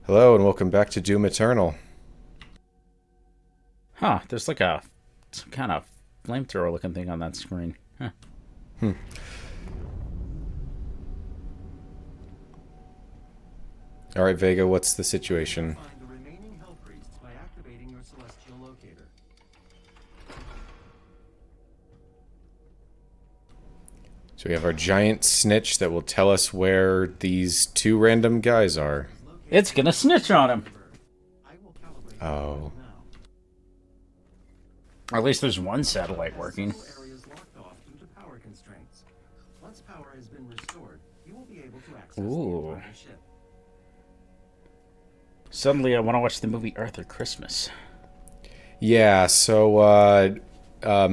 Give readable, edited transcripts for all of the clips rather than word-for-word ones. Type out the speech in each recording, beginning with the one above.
Hello and welcome back to Doom Eternal. Huh, there's like some kind of flamethrower looking thing on that screen. Huh. Alright, Vega, what's the situation? Find the remaining Hell Priests by activating your celestial locator. So we have our giant snitch that will tell us where these two random guys are. It's gonna snitch on him. I will calibrate Oh. now. Or at least there's one satellite working. Several areas locked off due to power constraints. Once power has been restored, you will be able to access the entire ship. Suddenly I want to watch the movie Arthur Christmas. Yeah, so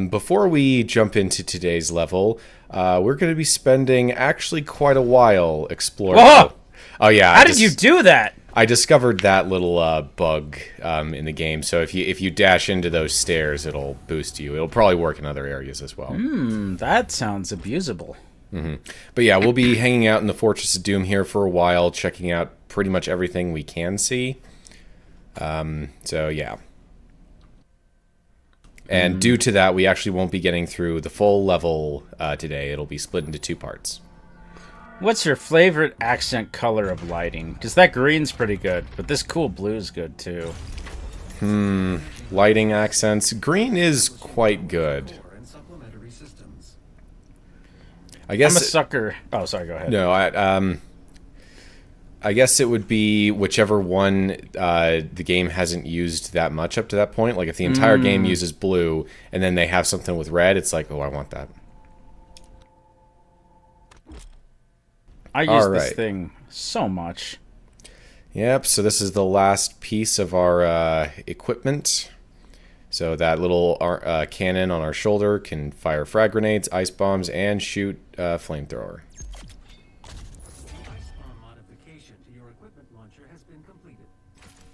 before we jump into today's level, we're going to be spending actually quite a while exploring. Whoa! Oh yeah, How did you do that? I discovered that little bug in the game. So if you dash into those stairs, it'll boost you. It'll probably work in other areas as well. That sounds abusable. But yeah, we'll be hanging out in the Fortress of Doom here for a while, checking out pretty much everything we can see. So yeah. And due to that, we actually won't be getting through the full level today. It'll be split into two parts. What's your favorite accent color of lighting? Because that green's pretty good, but this cool blue's good too. Lighting accents. Green is quite good. And supplementary systems. I guess I'm a sucker. Oh, sorry, go ahead. No, I guess it would be whichever one the game hasn't used that much up to that point. Like if the entire game uses blue and then they have something with red, it's like, oh, I want that. I use this thing so much. Yep, so this is the last piece of our equipment. So that little cannon on our shoulder can fire frag grenades, ice bombs, and shoot flamethrower. Ice bomb modification to your equipment launcher has been completed.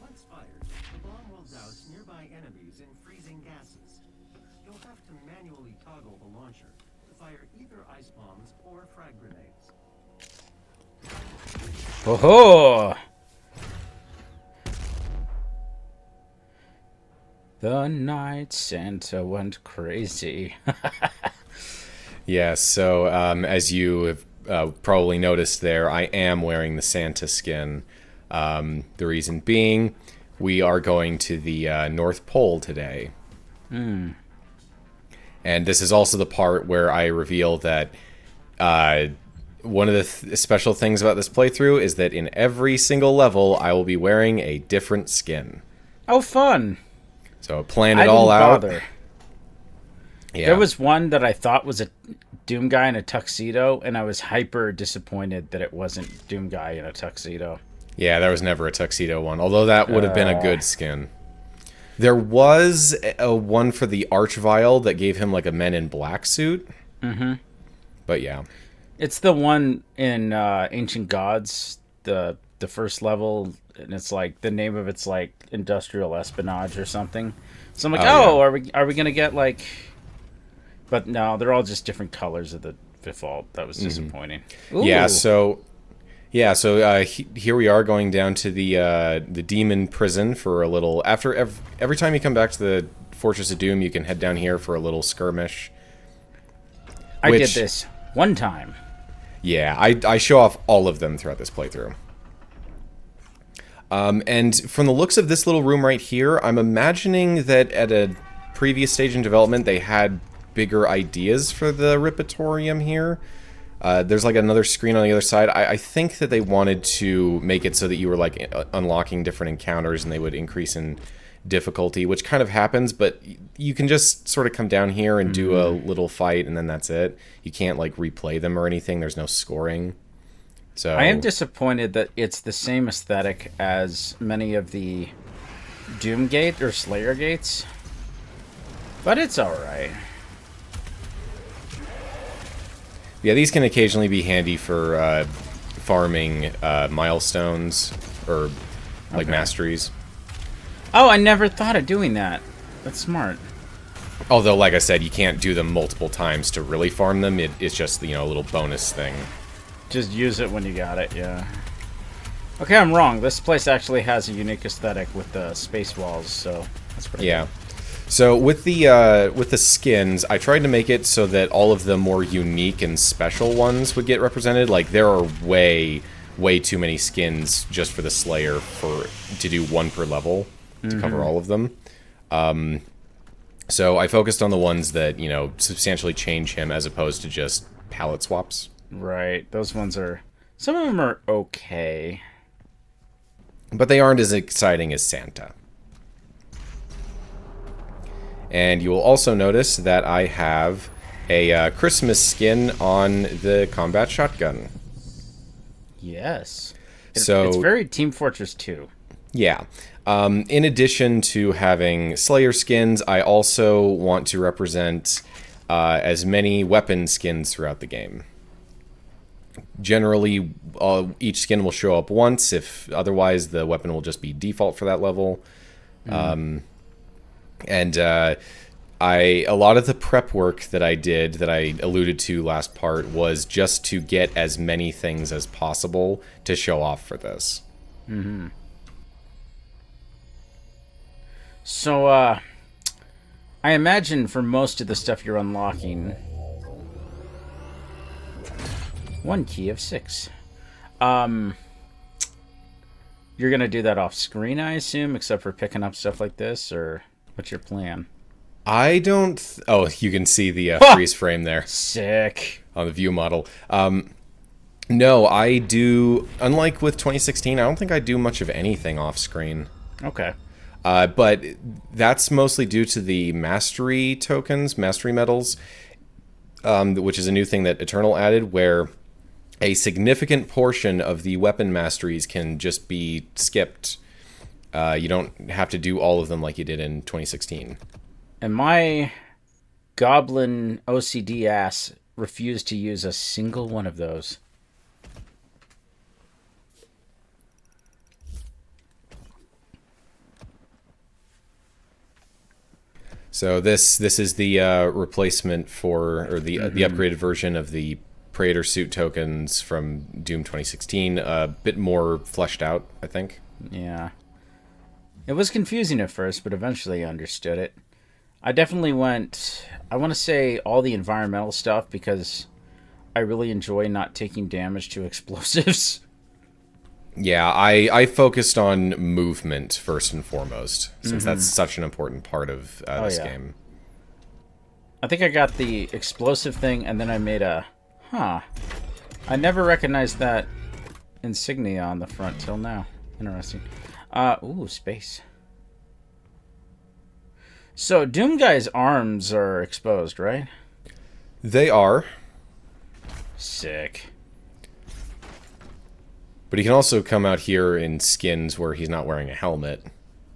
Once fired, the bomb will douse nearby enemies in freezing gases. You'll have to manually toggle the launcher to fire either ice bombs or frag grenades. Oh-ho! The night Santa went crazy. Yeah, so as you have probably noticed there, I am wearing the Santa skin. The reason being, we are going to the North Pole today. And this is also the part where I reveal that one of the special things about this playthrough is that in every single level, I will be wearing a different skin. Oh, fun! So plan it all out. Bother. Yeah. There was one that I thought was a Doom guy in a tuxedo, and I was hyper disappointed that it wasn't Doom guy in a tuxedo. Yeah, there was never a tuxedo one, although that would have been a good skin. There was a one for the Archvile that gave him like a Men in Black suit. But yeah. It's the one in Ancient Gods, the first level, and it's like the name of it's like Industrial Espionage or something. So I'm like, yeah. are we gonna get like? But no, they're all just different colors of the default. That was disappointing. Yeah, so here we are going down to the demon prison for a little. After every time you come back to the Fortress of Doom, you can head down here for a little skirmish. I did this one time. Yeah, I show off all of them throughout this playthrough. And from the looks of this little room right here, I'm imagining that at a previous stage in development, they had bigger ideas for the Ripatorium here. There's like another screen on the other side. I think that they wanted to make it so that you were like unlocking different encounters and they would increase in difficulty, which kind of happens, but you can just sort of come down here and do a little fight and then that's it. You can't like replay them or anything. There's no scoring. So I am disappointed that it's the same aesthetic as many of the Doom Gate or Slayer Gates, but it's alright. Yeah, these can occasionally be handy for farming milestones or like masteries. Oh, I never thought of doing that. That's smart. Although, like I said, you can't do them multiple times to really farm them. It's just, a little bonus thing. Just use it when you got it, yeah. Okay, I'm wrong. This place actually has a unique aesthetic with the space walls, so that's pretty Yeah. So with the skins, I tried to make it so that all of the more unique and special ones would get represented. Like there are way too many skins just for the Slayer to do one per level to cover all of them. So I focused on the ones that, you know, substantially change him as opposed to just palette swaps. Right. Those ones are... Some of them are okay. But they aren't as exciting as Santa. And you will also notice that I have a Christmas skin on the combat shotgun. Yes. So it's very Team Fortress 2. Yeah. In addition to having Slayer skins, I also want to represent as many weapon skins throughout the game. Generally, each skin will show up once. If otherwise, the weapon will just be default for that level. A lot of the prep work that I did, that I alluded to last part, was just to get as many things as possible to show off for this. Mm-hmm. So, I imagine for most of the stuff you're unlocking, 1 key of 6. You're gonna do that off screen, I assume, except for picking up stuff like this, or what's your plan? I don't... oh, you can see the freeze frame there. Sick. On the view model. No, I do... Unlike with 2016, I don't think I do much of anything off screen. Okay. But that's mostly due to the mastery tokens, mastery medals, which is a new thing that Eternal added, where a significant portion of the weapon masteries can just be skipped. You don't have to do all of them like you did in 2016. And my goblin OCD ass refused to use a single one of those. So this is the replacement for, or the upgraded version of the Praetor suit tokens from Doom 2016. A bit more fleshed out, I think. Yeah. It was confusing at first, but eventually I understood it. I definitely went, I want to say all the environmental stuff, because I really enjoy not taking damage to explosives. Yeah, I focused on movement first and foremost, since that's such an important part of this game. I think I got the explosive thing, and then I made a... Huh. I never recognized that insignia on the front till now. Interesting. Ooh, space. So, Doom Guy's arms are exposed, right? They are. Sick. But he can also come out here in skins where he's not wearing a helmet.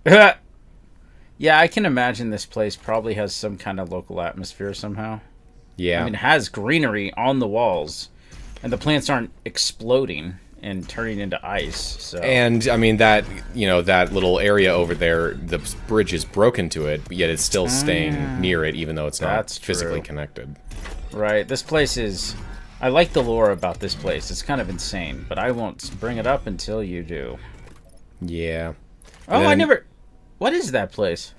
Yeah, I can imagine this place probably has some kind of local atmosphere somehow. Yeah. I mean, it has greenery on the walls, and the plants aren't exploding and turning into ice. So. And, I mean, that, you know, that little area over there, the bridge is broken to it, but yet it's still staying near it, even though it's not physically connected. Right. This place is... I like the lore about this place. It's kind of insane, but I won't bring it up until you do. Yeah. Oh, I never... What is that place?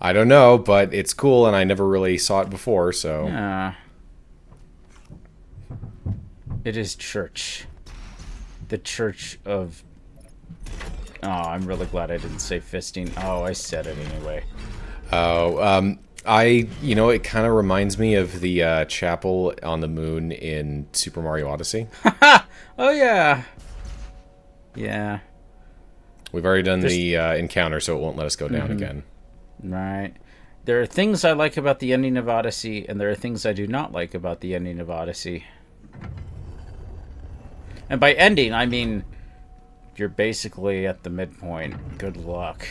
I don't know, but it's cool, and I never really saw it before, so... Yeah. It is church. The church of... Oh, I'm really glad I didn't say fisting. Oh, I said it anyway. Oh, you know, it kind of reminds me of the chapel on the moon in Super Mario Odyssey. Oh, yeah. Yeah. We've already done the encounter, so it won't let us go down again. Right. There are things I like about the ending of Odyssey, and there are things I do not like about the ending of Odyssey. And by ending, I mean you're basically at the midpoint. Good luck.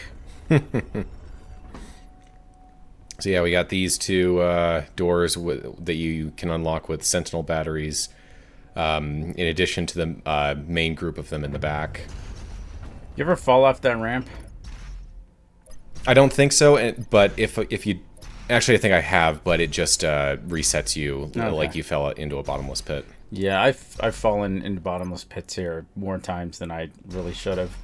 So yeah, we got these two doors that you can unlock with Sentinel batteries, in addition to the main group of them in the back. You ever fall off that ramp? I don't think so, but if you... Actually, I think I have, but it just resets you like you fell into a bottomless pit. Yeah, I've fallen into bottomless pits here more times than I really should have.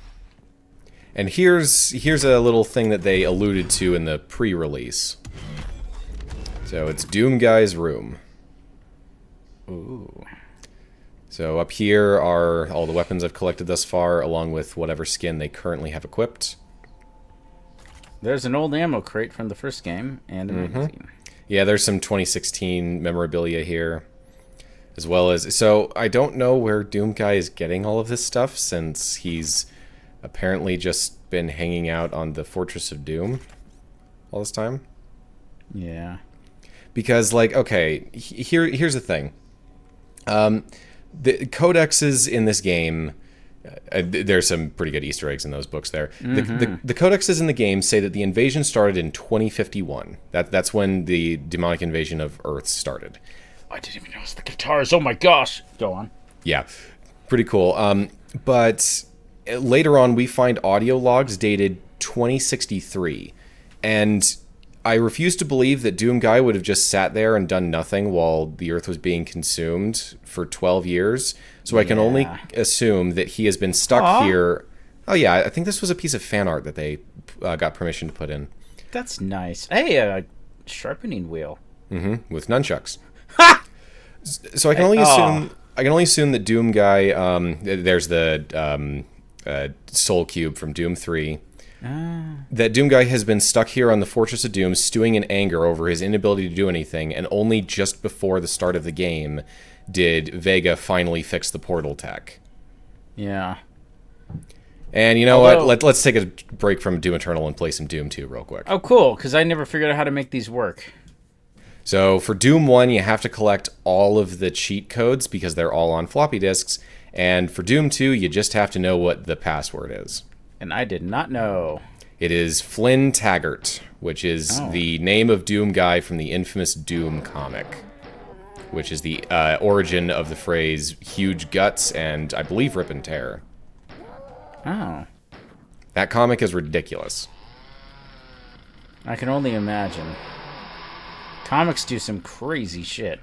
And here's a little thing that they alluded to in the pre-release. So it's Doom Guy's room. Ooh. So up here are all the weapons I've collected thus far, along with whatever skin they currently have equipped. There's an old ammo crate from the first game and a magazine. Yeah, there's some 2016 memorabilia here. As well as... So I don't know where Doom Guy is getting all of this stuff, since he's apparently just been hanging out on the Fortress of Doom all this time. Yeah. Because, like, okay, here's the thing. The codexes in this game, there's some pretty good Easter eggs in those books there. The codexes in the game say that the invasion started in 2051. That's when the demonic invasion of Earth started. I didn't even notice the guitars. Oh my gosh. Go on. Yeah, pretty cool. But later on, we find audio logs dated 2063. And I refuse to believe that Doom Guy would have just sat there and done nothing while the Earth was being consumed for 12 years. So I can only assume that he has been stuck here. Oh, yeah, I think this was a piece of fan art that they got permission to put in. That's nice. Hey, a sharpening wheel. With nunchucks. Ha! So I can only assume... I can only assume that Doom Guy... there's the Soul Cube from Doom 3. That Doom Guy has been stuck here on the Fortress of Doom, stewing in anger over his inability to do anything, and only just before the start of the game did Vega finally fix the portal tech. Yeah. And you know what? Let's take a break from Doom Eternal and play some Doom 2 real quick. Oh, cool, because I never figured out how to make these work. So for Doom 1, you have to collect all of the cheat codes because they're all on floppy disks, and for Doom 2, you just have to know what the password is. And I did not know. It is Flynn Taggart, which is the name of Doom Guy from the infamous Doom comic, which is the origin of the phrase huge guts and, I believe, rip and tear. Oh. That comic is ridiculous. I can only imagine. Comics do some crazy shit.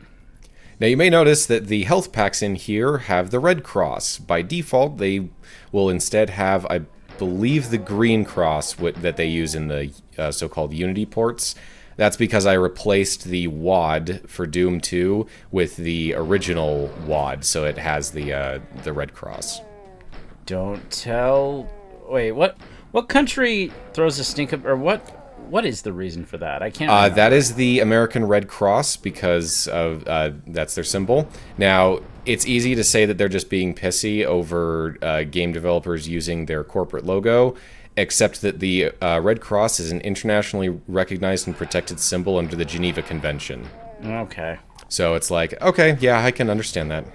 Now, you may notice that the health packs in here have the red cross. By default, they will instead have, I believe, the green cross that they use in the so-called Unity ports. That's because I replaced the WAD for Doom 2 with the original WAD, so it has the red cross. Don't tell... Wait, what country throws a stink up... Or what is the reason for that? I can't remember. That is the American Red Cross, because of that's their symbol. Now, it's easy to say that they're just being pissy over game developers using their corporate logo, except that the Red Cross is an internationally recognized and protected symbol under the Geneva Convention. Okay. So it's like, okay, yeah, I can understand that.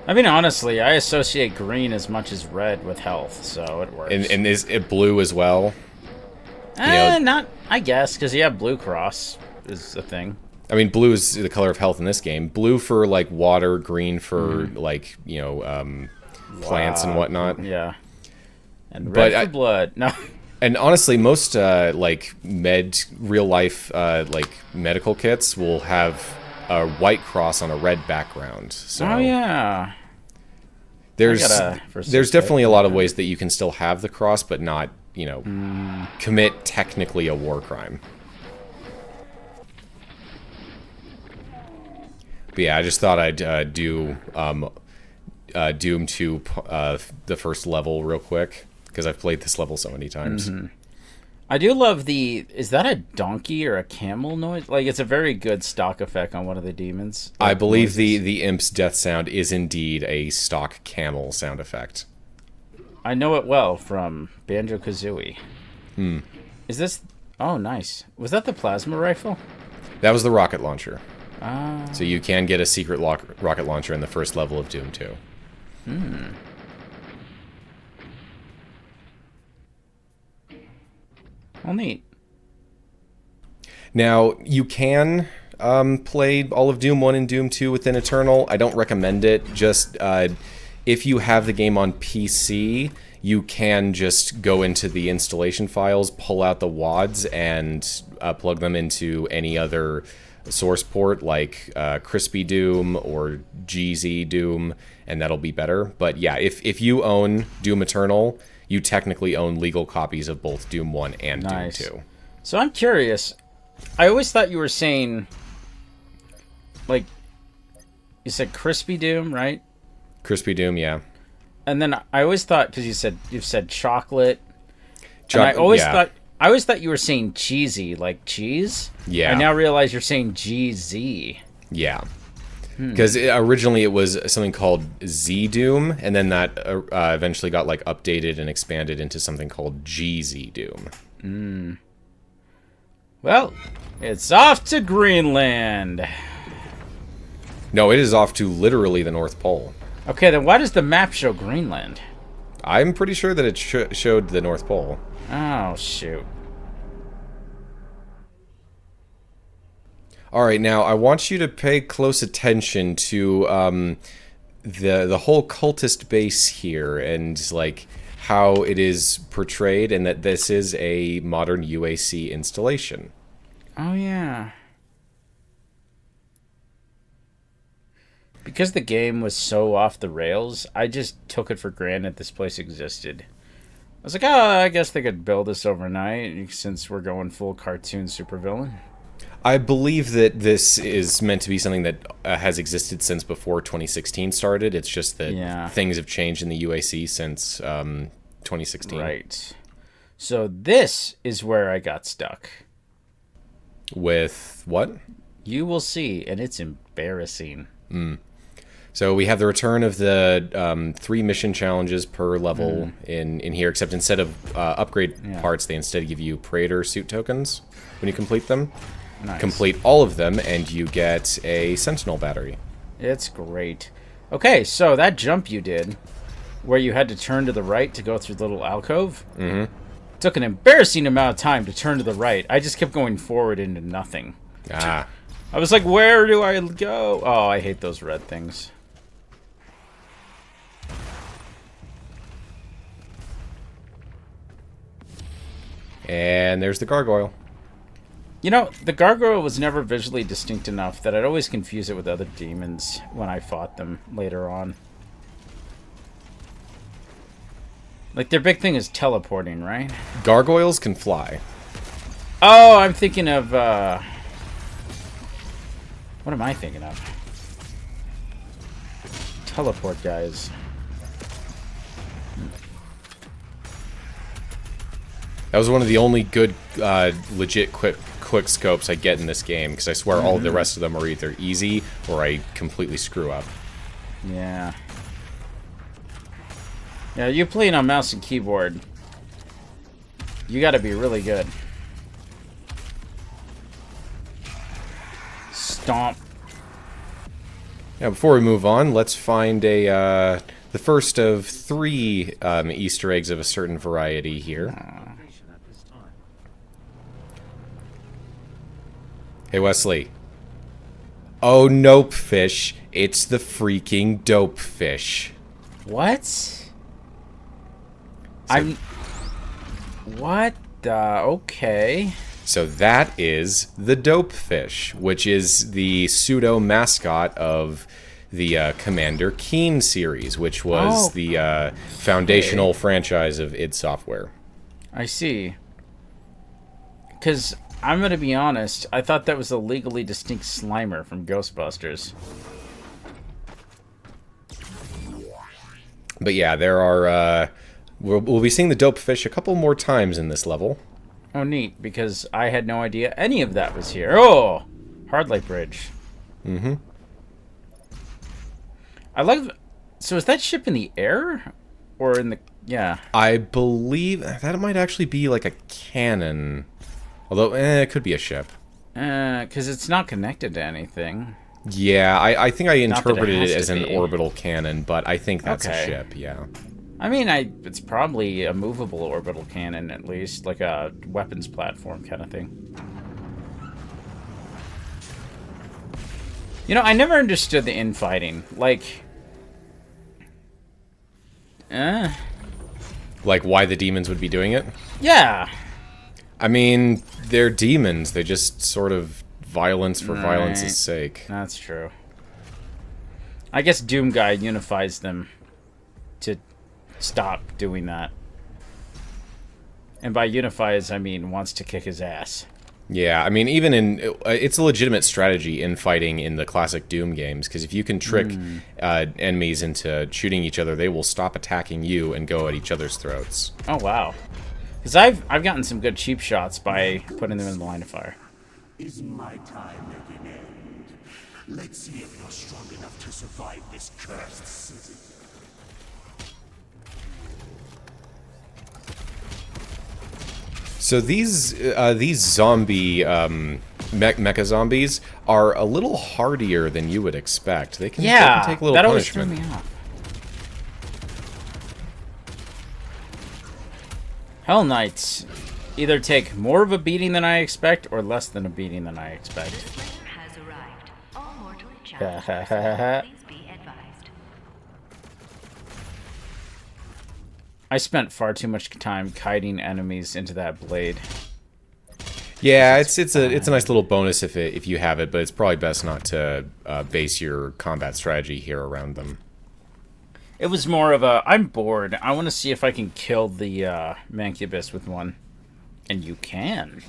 I mean, honestly, I associate green as much as red with health, so it works. And is it blue as well? Not, I guess, because Blue Cross is a thing. I mean, blue is the color of health in this game. Blue for, like, water, green for, like, plants and whatnot. Yeah. And red for blood. No. And honestly, most, real-life, medical kits will have a white cross on a red background. So oh, yeah. There's definitely a lot of ways that you can still have the cross, but not, commit technically a war crime. But yeah, I just thought I'd do Doom 2, the first level real quick, because I've played this level so many times. I do love is that a donkey or a camel noise? Like, it's a very good stock effect on one of the demons. I believe the imp's death sound is indeed a stock camel sound effect. I know it well from Banjo-Kazooie. Is this... Oh, nice. Was that the plasma rifle? That was the rocket launcher. Ah. So you can get a secret rocket launcher in the first level of Doom 2. Well, neat. Now, you can play all of Doom 1 and Doom 2 within Eternal. I don't recommend it. Just if you have the game on PC, you can just go into the installation files, pull out the WADs, and plug them into any other source port like Crispy Doom or GZ Doom, and that'll be better. But yeah, if you own Doom Eternal, you technically own legal copies of both Doom 1 and Nice. Doom 2. So I'm curious. I always thought you were saying, like, you said Crispy Doom, right? Crispy Doom, yeah. And then I always thought, because you've said chocolate, and I always thought you were saying cheesy, like cheese. Yeah. I now realize you're saying GZ. Yeah. Because originally it was something called Z Doom, and then that eventually got like updated and expanded into something called GZ Doom. Well, it's off to Greenland. No, it is off to literally the North Pole. Okay, then why does the map show Greenland? I'm pretty sure that it showed the North Pole. Oh, shoot. All right, now I want you to pay close attention to the whole cultist base here, and like how it is portrayed, and that this is a modern UAC installation. Oh, yeah. Because the game was so off the rails, I just took it for granted this place existed. I was like, oh, I guess they could build this overnight since we're going full cartoon supervillain. I believe that this is meant to be something that has existed since before 2016 started. It's just that things have changed in the UAC since 2016. Right. So this is where I got stuck. With what? You will see, and it's embarrassing. So we have the return of the 3 mission challenges per level in here, except instead of upgrade parts, they instead give you Praetor suit tokens when you complete them. Nice. Complete all of them, and you get a Sentinel Battery. It's great. Okay, so that jump you did, where you had to turn to the right to go through the little alcove, took an embarrassing amount of time to turn to the right. I just kept going forward into nothing. Ah. I was like, where do I go? Oh, I hate those red things. And there's the Gargoyle. You know, the Gargoyle was never visually distinct enough that I'd always confuse it with other demons when I fought them later on. Like, their big thing is teleporting, right? Gargoyles can fly. Oh, I'm thinking of, what am I thinking of? Teleport guys. That was one of the only good, legit quick scopes I get in this game, because I swear all of the rest of them are either easy or I completely screw up. Yeah. Yeah, you playing on mouse and keyboard. You gotta be really good. Stomp. Now, before we move on, let's find the first of 3 Easter eggs of a certain variety here. Hey, Wesley. Oh, nope, fish. It's the freaking dope fish. What? So, what the... Okay. So that is the dope fish, which is the pseudo mascot of the Commander Keen series, which was the foundational franchise of id Software. I see. Because I'm going to be honest, I thought that was a legally distinct Slimer from Ghostbusters. But yeah, there are... we'll be seeing the dope fish a couple more times in this level. Oh, neat, because I had no idea any of that was here. Oh! Hardlight Bridge. Mm-hmm. I like... So is that ship in the air? Or in the... Yeah. I believe that might actually be like a cannon. Although, it could be a ship. Because it's not connected to anything. Yeah, I think I interpreted it as an be. orbital cannon, but I think that's a ship, yeah. I mean, it's probably a movable orbital cannon, at least. Like a weapons platform kind of thing. You know, I never understood the infighting. Like... Like, why the demons would be doing it? Yeah. I mean, they're demons. They just sort of violence for violence's Right. sake. That's true. I guess Doom Guy unifies them to stop doing that. And by unifies, I mean wants to kick his ass. Yeah, I mean, even in... it's a legitimate strategy in fighting in the classic Doom games, because if you can trick enemies into shooting each other, they will stop attacking you and go at each other's throats. Oh, wow. Because I've gotten some good cheap shots by putting them in the line of fire. Is my time at an end? Let's see if you're strong enough to survive this cursed city. So these zombie mecha zombies are a little hardier than you would expect. They can take a little that always punishment. threw me off. Hell Knights either take more of a beating than I expect or less than a beating than I expect. This player has arrived. All mortally challenged personnel, please be advised. I spent far too much time kiting enemies into that blade. Yeah, it's a nice little bonus if you have it, but it's probably best not to base your combat strategy here around them. It was more of a, I'm bored. I want to see if I can kill the Mancubus with one. And you can.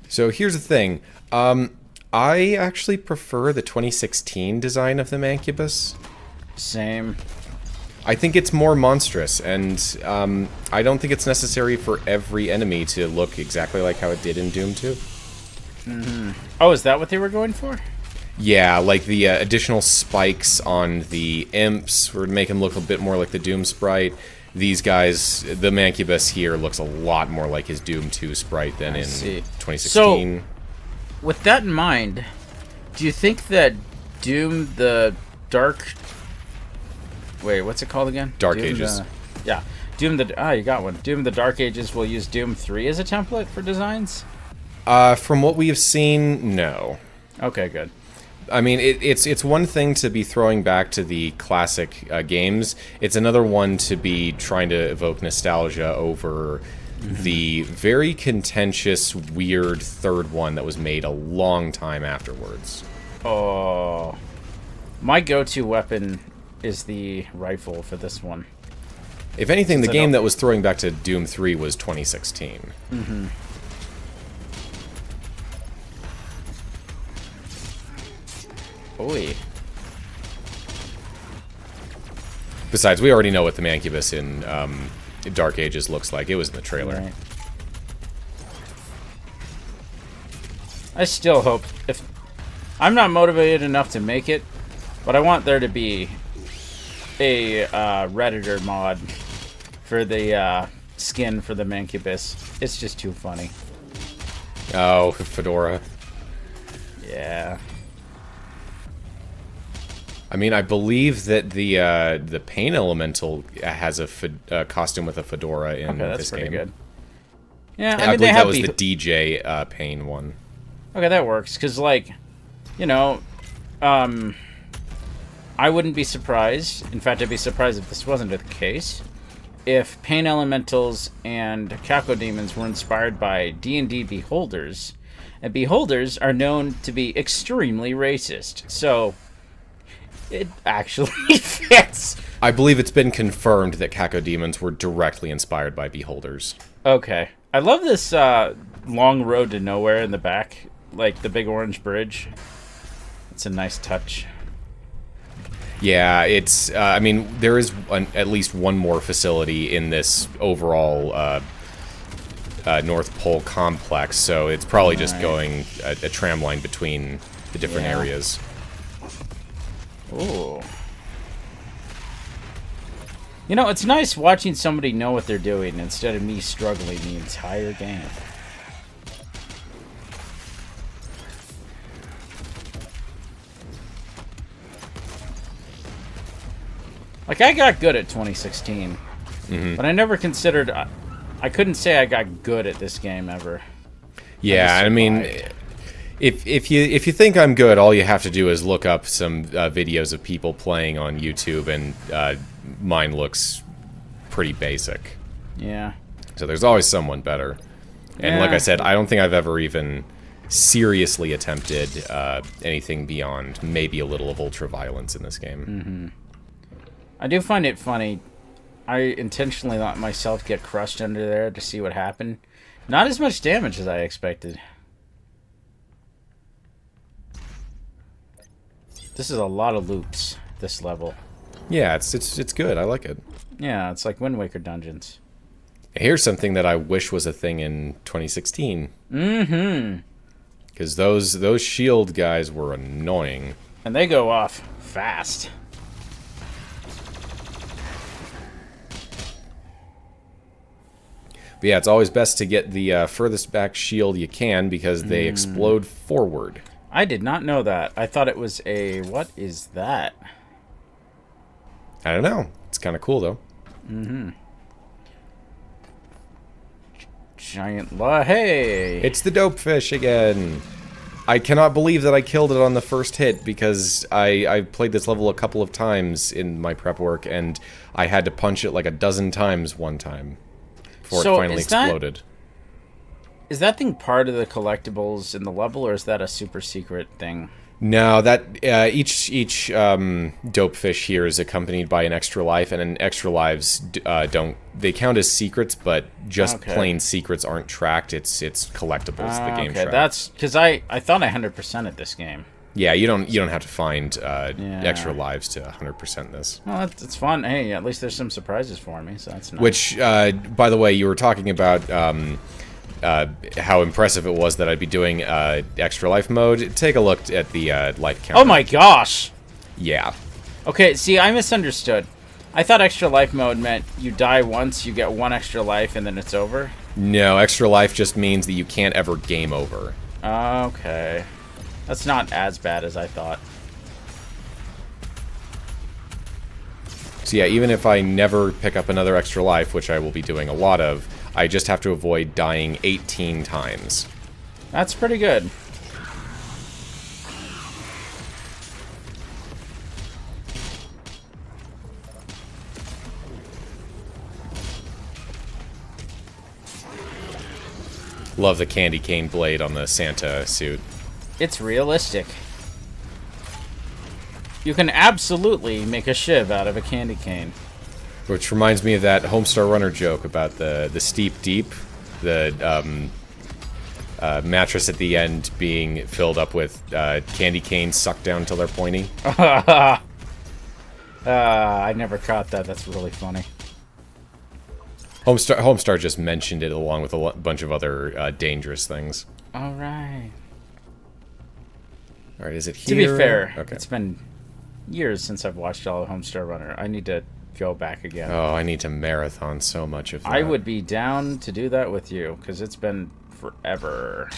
So here's the thing. I actually prefer the 2016 design of the Mancubus. Same. I think it's more monstrous, and I don't think it's necessary for every enemy to look exactly like how it did in Doom 2. Oh, is that what they were going for? Yeah, like the additional spikes on the imps were to make him look a bit more like the Doom sprite. These guys, the Mancubus here looks a lot more like his Doom 2 sprite than in 2016. So, with that in mind, do you think that Doom the Dark... Wait, what's it called again? Dark Doom Ages. Yeah. Doom the... Ah, you got one. Doom the Dark Ages will use Doom 3 as a template for designs? From what we have seen, no. Okay, good. I mean, it's one thing to be throwing back to the classic games. It's another one to be trying to evoke nostalgia over the very contentious, weird third one that was made a long time afterwards. Oh. My go-to weapon is the rifle for this one. If anything, Since the I game don't- that was throwing back to Doom 3 was 2016. Oy. Besides, we already know what the Mancubus in Dark Ages looks like. It was in the trailer. Right. I still hope if I'm not motivated enough to make it, but I want there to be a Redditor mod for the skin for the Mancubus. It's just too funny. Oh, Fedora. Yeah. I mean, I believe that the Pain Elemental has a costume with a fedora in Okay, that's this pretty game. good. Yeah, I I mean they believe that have was the DJ Pain one. Okay, that works, because, like, you know, I wouldn't be surprised, in fact, I'd be surprised if this wasn't the case, if Pain Elementals and Cacodemons were inspired by D&D Beholders, and Beholders are known to be extremely racist, so it actually fits. I believe it's been confirmed that Cacodemons were directly inspired by Beholders. Okay. I love this long road to nowhere in the back, like the big orange bridge. It's a nice touch. Yeah, it's... I mean, there is at least one more facility in this overall North Pole complex, so it's probably just going a tram line between the different Yeah. areas. Ooh. You know, it's nice watching somebody know what they're doing instead of me struggling the entire game. Like, I got good at 2016, but I never considered... I couldn't say I got good at this game ever. Yeah, I mean... survived. If you think I'm good, all you have to do is look up some videos of people playing on YouTube, and mine looks pretty basic. Yeah. So there's always someone better. And like Yeah. I said, I don't think I've ever even seriously attempted anything beyond maybe a little of ultra-violence in this game. I do find it funny. I intentionally let myself get crushed under there to see what happened. Not as much damage as I expected. This is a lot of loops, this level. Yeah, it's good. I like it. Yeah, it's like Wind Waker dungeons. Here's something that I wish was a thing in 2016. Mm-hmm. Because those shield guys were annoying. And they go off fast. But yeah, it's always best to get the furthest back shield you can because they explode forward. I did not know that. I thought it was a... What is that? I don't know. It's kind of cool, though. Mm-hmm. Giant Hey! It's the dope fish again. I cannot believe that I killed it on the first hit because I played this level a couple of times in my prep work, and I had to punch it like a dozen times one time before it finally exploded. Is that thing part of the collectibles in the level, or is that a super secret thing? No, that each dope fish here is accompanied by an extra life, and an extra lives they count as secrets, but just plain secrets aren't tracked. It's collectibles. The game tracks. That's because I thought I 100%ed this game. Yeah, you don't have to find extra lives to 100% this. Well, that's fun. Hey, at least there's some surprises for me, so that's nice. Which, by the way, you were talking about how impressive it was that I'd be doing extra life mode. Take a look at the life count. Oh my gosh! Yeah. Okay, see, I misunderstood. I thought extra life mode meant you die once, you get 1 extra life, and then it's over. No, extra life just means that you can't ever game over. Okay. That's not as bad as I thought. So yeah, even if I never pick up another extra life, which I will be doing a lot of, I just have to avoid dying 18 times. That's pretty good. Love the candy cane blade on the Santa suit. It's realistic. You can absolutely make a shiv out of a candy cane. Which reminds me of that Homestar Runner joke about the steep deep, the mattress at the end being filled up with candy canes sucked down until they're pointy. I never caught that. That's really funny. Homestar just mentioned it along with a bunch of other dangerous things. All right. All right, is it here? To be fair, okay. It's been years since I've watched all of Homestar Runner. I need to go back again. Oh, I need to marathon so much of that. I would be down to do that with you, because it's been forever.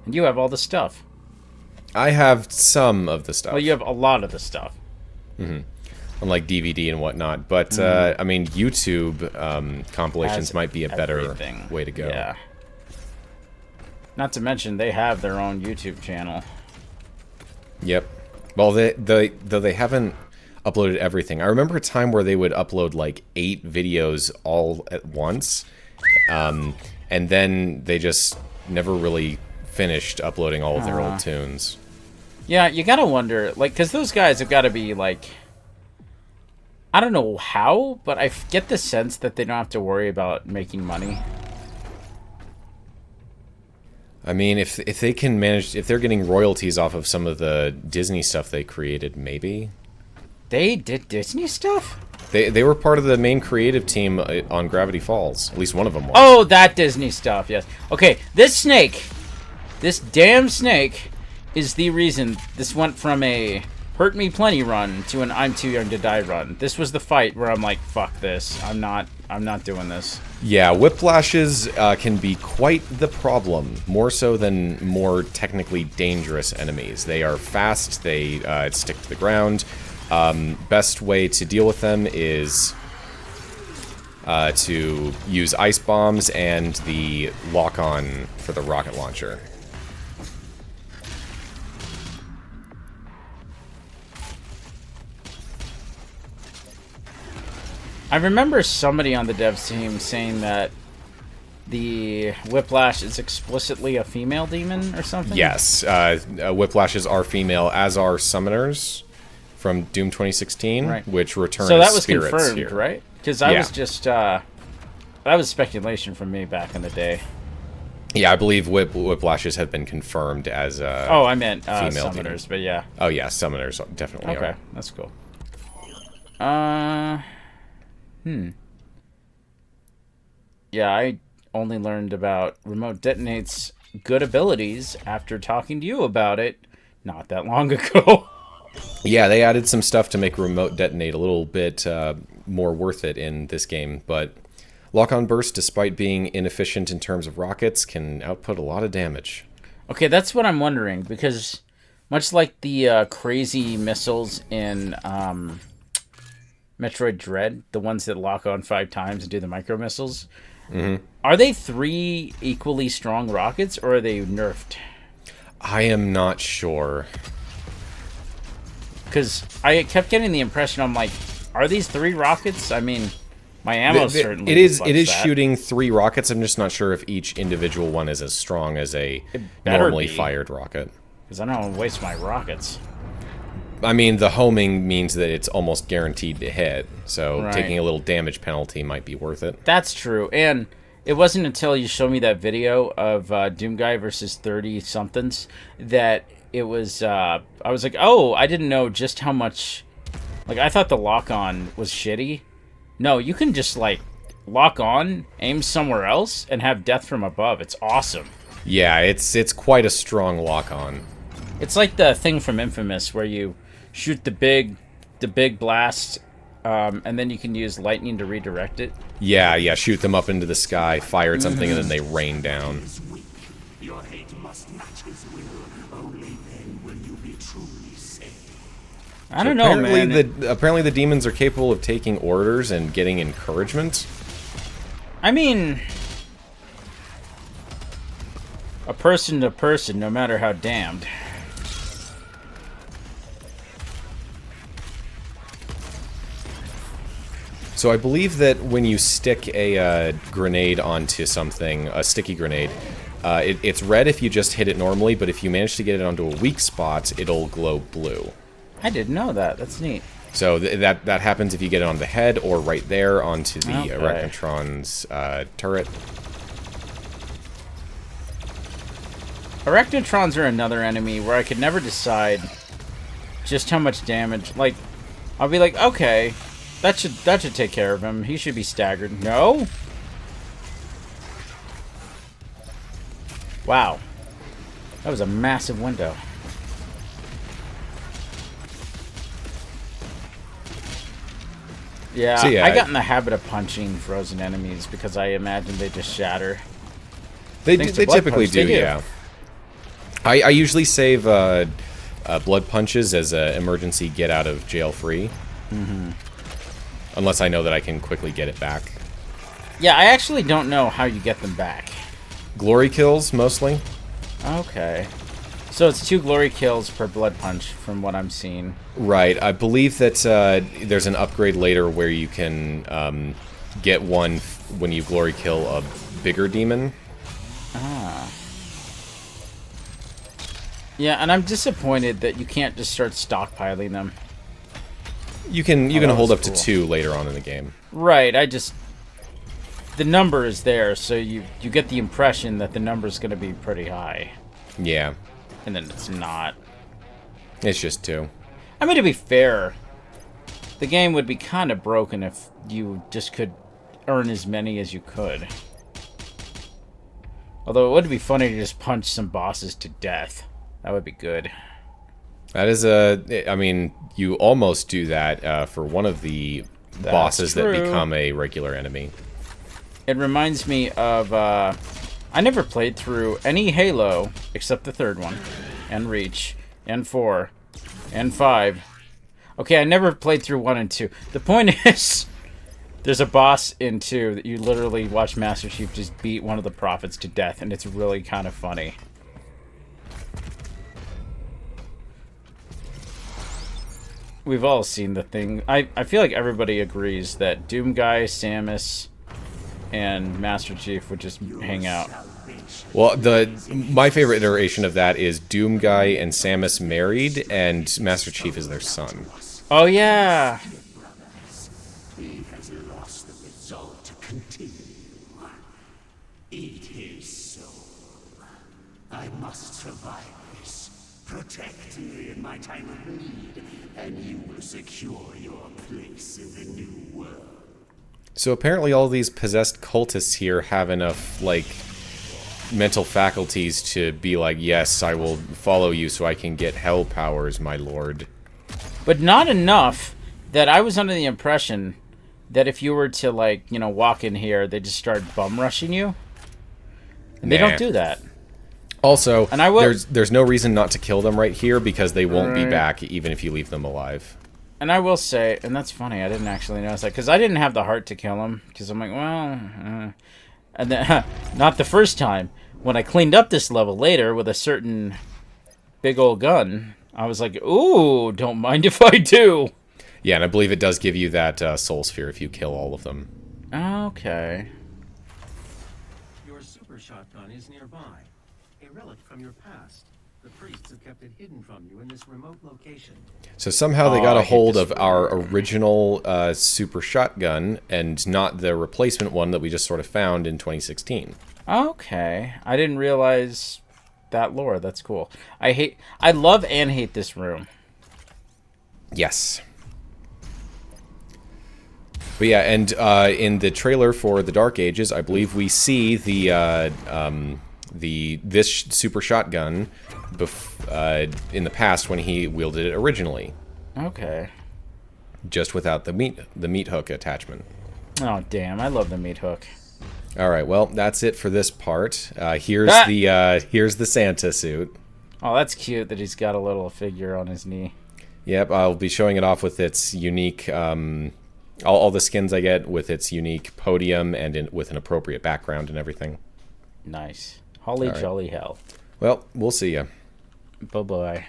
And you have all the stuff. I have some of the stuff. Well, you have a lot of the stuff. Mm-hmm. Unlike DVD and whatnot. But, I mean, YouTube compilations might be a better way to go. Yeah. Not to mention, they have their own YouTube channel. Yep. Well, though they haven't uploaded everything. I remember a time where they would upload like 8 videos all at once, and then they just never really finished uploading all of their old tunes. Yeah, you gotta wonder, like, because those guys have got to be like, I don't know how, but I get the sense that they don't have to worry about making money. I mean, if they can manage, if they're getting royalties off of some of the Disney stuff they created, maybe. They did Disney stuff? They were part of the main creative team on Gravity Falls. At least one of them was. Oh, that Disney stuff, yes. Okay, this snake, this damn snake, is the reason this went from a hurt me plenty run to an I'm too young to die run. This was the fight where I'm like, fuck this. I'm not doing this. Yeah, whiplashes can be quite the problem, more so than more technically dangerous enemies. They are fast, they stick to the ground. Best way to deal with them is to use ice bombs and the lock-on for the rocket launcher. I remember somebody on the devs team saying that the Whiplash is explicitly a female demon or something? Yes, Whiplashes are female, as are Summoners from Doom 2016, Right. which return So as that was spirits confirmed, here. right? Because I Yeah. was just that was speculation from me back in the day. Yeah, I believe Whiplashes have been confirmed as Oh, I meant female Summoners, demon. but yeah. Oh yeah, Summoners definitely Okay, are. that's cool. Yeah, I only learned about Remote Detonate's good abilities after talking to you about it not that long ago. Yeah, they added some stuff to make Remote Detonate a little bit more worth it in this game, but Lock-on Burst, despite being inefficient in terms of rockets, can output a lot of damage. Okay, that's what I'm wondering, because much like the crazy missiles in Metroid Dread, the ones that lock on 5 times and do the micro missiles, are they 3 equally strong rockets, or are they nerfed? I am not sure. Because I kept getting the impression, I'm like, are these 3 rockets? I mean, my ammo certainly It is reflects that. shooting 3 rockets. I'm just not sure if each individual one is as strong as a better normally be. fired rocket. Because I don't want to waste my rockets. I mean, the homing means that it's almost guaranteed to hit, so Right. taking a little damage penalty might be worth it. That's true. And it wasn't until you showed me that video of Doom Guy versus 30-somethings that it was, I was like, oh, I didn't know just how much... Like, I thought the lock-on was shitty. No, you can just, like, lock on, aim somewhere else, and have death from above. It's awesome. Yeah, it's quite a strong lock-on. It's like the thing from Infamous where you shoot the big blast, and then you can use lightning to redirect it. Yeah, shoot them up into the sky, fire at something, and then they rain down. Is weak. Your hate must match his will. Only then will you be truly saved. I don't know, man. Apparently the demons are capable of taking orders and getting encouragement. I mean, a person to person, no matter how damned. So I believe that when you stick a grenade onto something, a sticky grenade, it's red if you just hit it normally, but if you manage to get it onto a weak spot, it'll glow blue. I didn't know that. That's neat. So that happens if you get it on the head or right there onto the Okay. Arachnotron's turret. Arachnotrons are another enemy where I could never decide just how much damage. Like, I'll be like, okay, that should take care of him. He should be staggered. No. Wow, that was a massive window. Yeah, So, yeah, I got in the habit of punching frozen enemies because I imagine they just shatter. They Thanks to blood typically punch, they do, do. yeah. I usually save blood punches as an emergency get out of jail free. Unless I know that I can quickly get it back. Yeah, I actually don't know how you get them back. Glory kills, mostly. Okay. So it's 2 glory kills per blood punch from what I'm seeing. Right. I believe that there's an upgrade later where you can get one when you glory kill a bigger demon. Ah. Yeah, and I'm disappointed that you can't just start stockpiling them. You can that hold was up cool. to 2 later on in the game. Right, the number is there, so you get the impression that the number is going to be pretty high. Yeah. And then it's not. It's just 2. I mean, to be fair, the game would be kind of broken if you just could earn as many as you could. Although it would be funny to just punch some bosses to death. That would be good. That is I mean, you almost do that for one of the bosses that true. become a regular enemy. It reminds me of, I never played through any Halo except the 3rd one, and Reach, and 4, and 5. Okay, I never played through 1 and 2. The point is, there's a boss in 2 that you literally watch Master Chief just beat one of the prophets to death, and it's really kind of funny. We've all seen the thing. I feel like everybody agrees that Doom Guy, Samus, and Master Chief would just hang out. Well, my favorite iteration of that is Doom Guy and Samus married, and Master Chief is their son. Oh yeah. He has lost the resolve to continue. Eat his soul. I must survive this. Protect me in my time of need, and you will secure your place in the new world. So apparently all these possessed cultists here have enough, like, mental faculties to be like, yes, I will follow you so I can get hell powers, my lord. But not enough that I was under the impression that if you were to, like, you know, walk in here, they just start bum rushing you. And they don't do that. Also, and I will, there's no reason not to kill them right here because they won't be back even if you leave them alive. And I will say, and that's funny, I didn't actually notice that, because I didn't have the heart to kill him, because I'm like, well, and then, not the first time. When I cleaned up this level later with a certain big old gun, I was like, ooh, don't mind if I do. Yeah, and I believe it does give you that soul sphere if you kill all of them. Okay. Your super shotgun is nearby, a relic from your past. The priests have kept it hidden from you in this remote location. So somehow they got a hold of our original super shotgun and not the replacement one that we just sort of found in 2016. Okay. I didn't realize that lore. That's cool. I love and hate this room. Yes. But yeah, and in the trailer for the Dark Ages, I believe we see this super shotgun in the past when he wielded it originally. Okay. Just without the meat hook attachment. Oh damn! I love the meat hook. All right, well that's it for this part. Here's the Santa suit. Oh, that's cute that he's got a little figure on his knee. Yep, I'll be showing it off with its unique. All the skins I get with its unique podium and with an appropriate background and everything. Nice. Holly jolly hell. Well, we'll see ya. Bye-bye.